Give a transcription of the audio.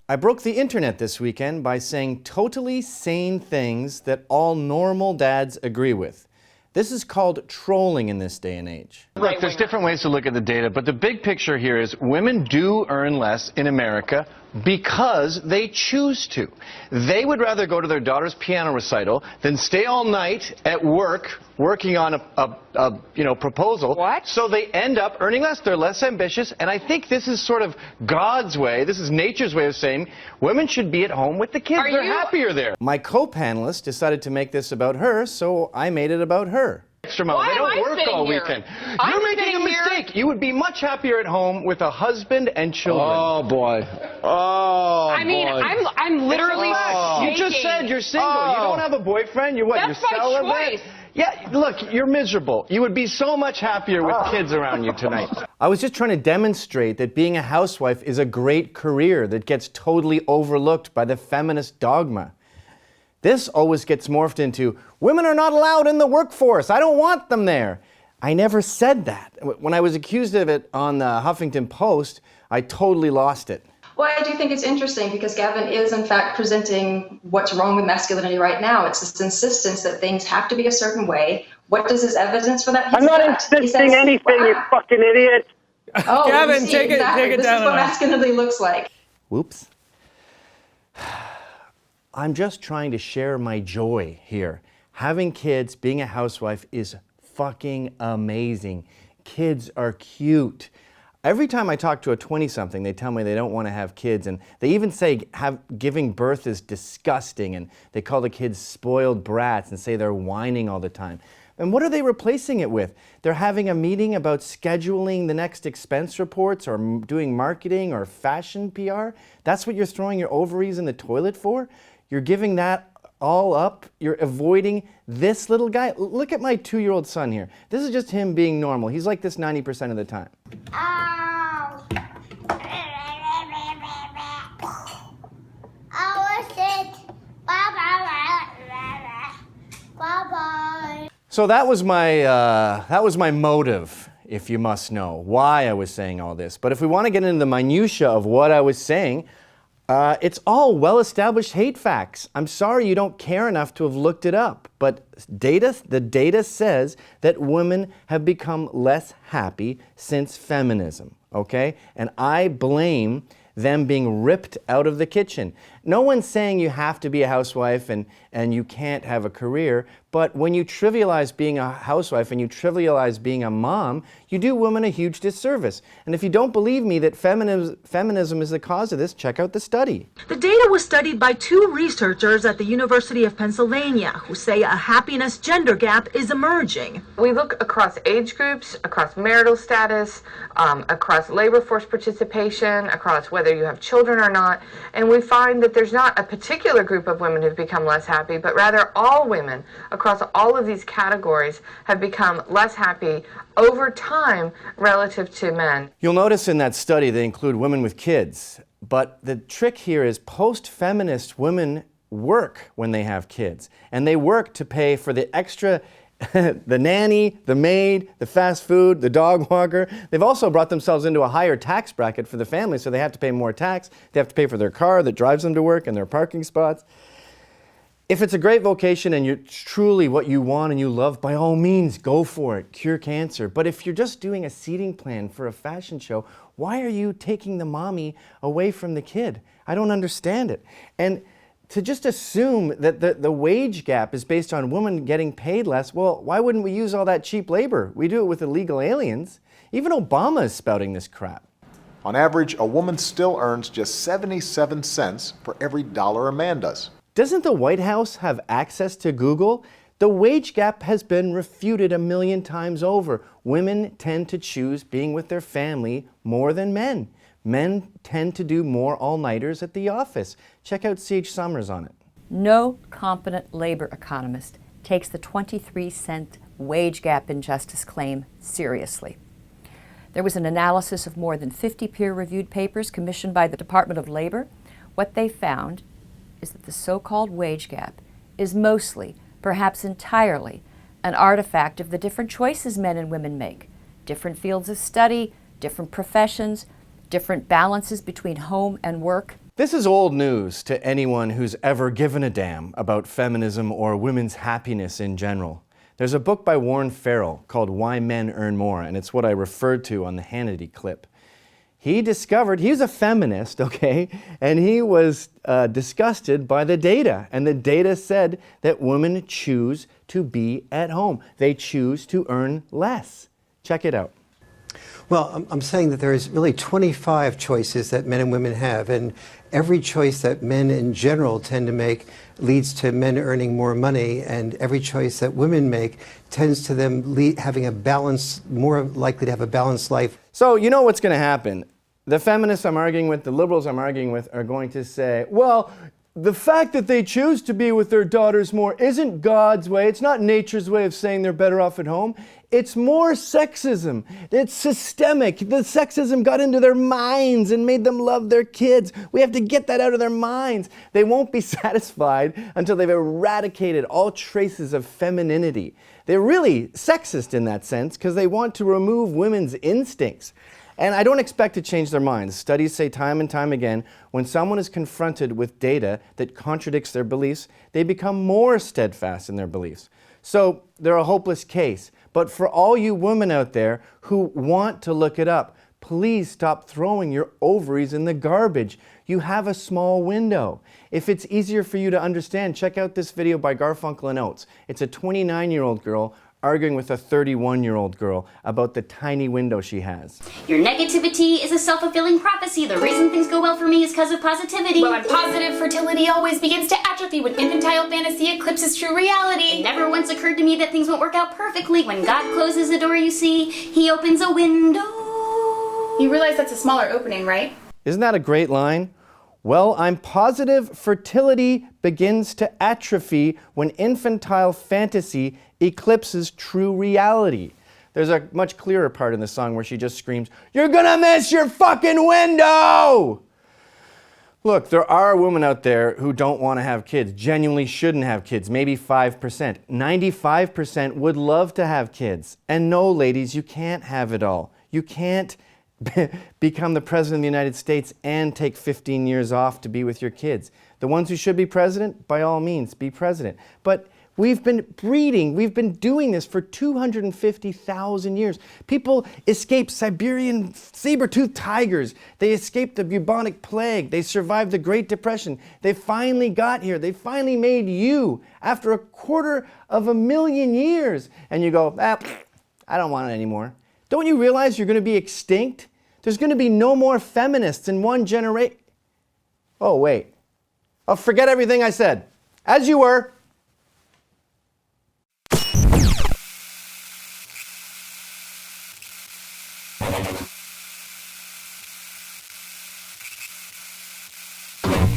I broke the internet this weekend by saying totally sane things that all normal dads agree with. This is called trolling in this day and age. Look, there's different ways to look at the data, but the big picture here is women do earn less in America because they choose to. They would rather go to their daughter's piano recital than stay all night at work working on a proposal. What? So they end up earning less. They're less ambitious, and I think this is sort of God's way. This is nature's way of saying women should be at home with the kids. They're happier there. My co-panelist decided to make this about her, so I made it about her. Extra mom. They don't work all weekend. You're making a mistake. You would be much happier at home with a husband and children. Oh boy. Oh. I mean, boy. I'm literally. You just said you're single. You don't have a boyfriend. You're what? That's you're my celibate. choice. Yeah, look, you're miserable. You would be so much happier with kids around you tonight. I was just trying to demonstrate that being a housewife is a great career that gets totally overlooked by the feminist dogma. This always gets morphed into, women are not allowed in the workforce. I don't want them there. I never said that. When I was accused of it on the Huffington Post, I totally lost it. Well, I do think it's interesting because Gavin is, in fact, presenting what's wrong with masculinity right now. It's this insistence that things have to be a certain way. What does his evidence for that? I'm not insisting anything, you fucking idiot. Oh, Gavin, take it down. This is what masculinity looks like. Whoops. I'm just trying to share my joy here. Having kids, being a housewife is fucking amazing. Kids are cute. Every time I talk to a 20-something, they tell me they don't want to have kids, and they even say giving birth is disgusting, and they call the kids spoiled brats and say they're whining all the time. And what are they replacing it with? They're having a meeting about scheduling the next expense reports or doing marketing or fashion PR? That's what you're throwing your ovaries in the toilet for? You're giving that all up? You're avoiding this little guy? Look at my 2-year-old son here. This is just him being normal. He's like this 90% of the time. Ow. I was sick. Bye-bye. Bye-bye. So that was my motive, if you must know, why I was saying all this. But if we want to get into the minutia of what I was saying, it's all well-established hate facts. I'm sorry you don't care enough to have looked it up, but the data says that women have become less happy since feminism, okay? And I blame them being ripped out of the kitchen. No one's saying you have to be a housewife and you can't have a career, but when you trivialize being a housewife and you trivialize being a mom, you do women a huge disservice. And if you don't believe me that feminism is the cause of this, check out the study. The data was studied by 2 researchers at the University of Pennsylvania who say a happiness gender gap is emerging. We look across age groups, across marital status, across labor force participation, across whether you have children or not, and we find that there's not a particular group of women who've become less happy, but rather all women across all of these categories have become less happy over time relative to men. You'll notice in that study they include women with kids, but the trick here is post-feminist women work when they have kids, and they work to pay for the extra the nanny, the maid, the fast food, the dog walker. They've also brought themselves into a higher tax bracket for the family, so they have to pay more tax. They have to pay for their car that drives them to work and their parking spots. If it's a great vocation and it's truly what you want and you love, by all means, go for it. Cure cancer. But if you're just doing a seating plan for a fashion show, why are you taking the mommy away from the kid? I don't understand it. And to just assume that the wage gap is based on women getting paid less, well, why wouldn't we use all that cheap labor? We do it with illegal aliens. Even Obama is spouting this crap. On average, a woman still earns just 77 cents for every dollar a man does. Doesn't the White House have access to Google? The wage gap has been refuted 1,000,000 times over. Women tend to choose being with their family more than men. Men tend to do more all-nighters at the office. Check out C.H. Summers on it. No competent labor economist takes the 23-cent wage gap injustice claim seriously. There was an analysis of more than 50 peer-reviewed papers commissioned by the Department of Labor. What they found is that the so-called wage gap is mostly, perhaps entirely, an artifact of the different choices men and women make. Different fields of study, different professions, different balances between home and work. This is old news to anyone who's ever given a damn about feminism or women's happiness in general. There's a book by Warren Farrell called Why Men Earn More, and it's what I referred to on the Hannity clip. He discovered, he was a feminist, okay, and he was disgusted by the data. And the data said that women choose to be at home. They choose to earn less. Check it out. Well, I'm saying that there's really 25 choices that men and women have, and every choice that men in general tend to make leads to men earning more money, and every choice that women make tends to them having a balance, more likely to have a balanced life. So you know what's going to happen. The feminists I'm arguing with, the liberals I'm arguing with, are going to say, well, the fact that they choose to be with their daughters more isn't God's way. It's not nature's way of saying they're better off at home. It's more sexism. It's systemic. The sexism got into their minds and made them love their kids. We have to get that out of their minds. They won't be satisfied until they've eradicated all traces of femininity. They're really sexist in that sense because they want to remove women's instincts. And I don't expect to change their minds. Studies say time and time again, when someone is confronted with data that contradicts their beliefs, they become more steadfast in their beliefs. So they're a hopeless case. But for all you women out there who want to look it up, please stop throwing your ovaries in the garbage. You have a small window. If it's easier for you to understand, check out this video by Garfunkel and Oates. It's a 29-year-old girl arguing with a 31-year-old girl about the tiny window she has. Your negativity is a self-fulfilling prophecy. The reason things go well for me is because of positivity. Well, and positive fertility always begins to atrophy when infantile fantasy eclipses true reality. It never once occurred to me that things won't work out perfectly. When God closes a door, you see, He opens a window. You realize that's a smaller opening, right? Isn't that a great line? Well, I'm positive fertility begins to atrophy when infantile fantasy eclipses true reality. There's a much clearer part in the song where she just screams, "You're gonna miss your fucking window!" Look, there are women out there who don't want to have kids, genuinely shouldn't have kids, maybe 5%. 95% would love to have kids. And no, ladies, you can't have it all. You can't become the president of the United States and take 15 years off to be with your kids. The ones who should be president, by all means, be president. But we've been breeding, we've been doing this for 250,000 years. People escaped Siberian saber-toothed tigers. They escaped the bubonic plague. They survived the Great Depression. They finally got here. They finally made you after 250,000 years. And you go, I don't want it anymore. Don't you realize you're going to be extinct? There's going to be no more feminists in one generation. Oh, wait. Oh, forget everything I said. As you were.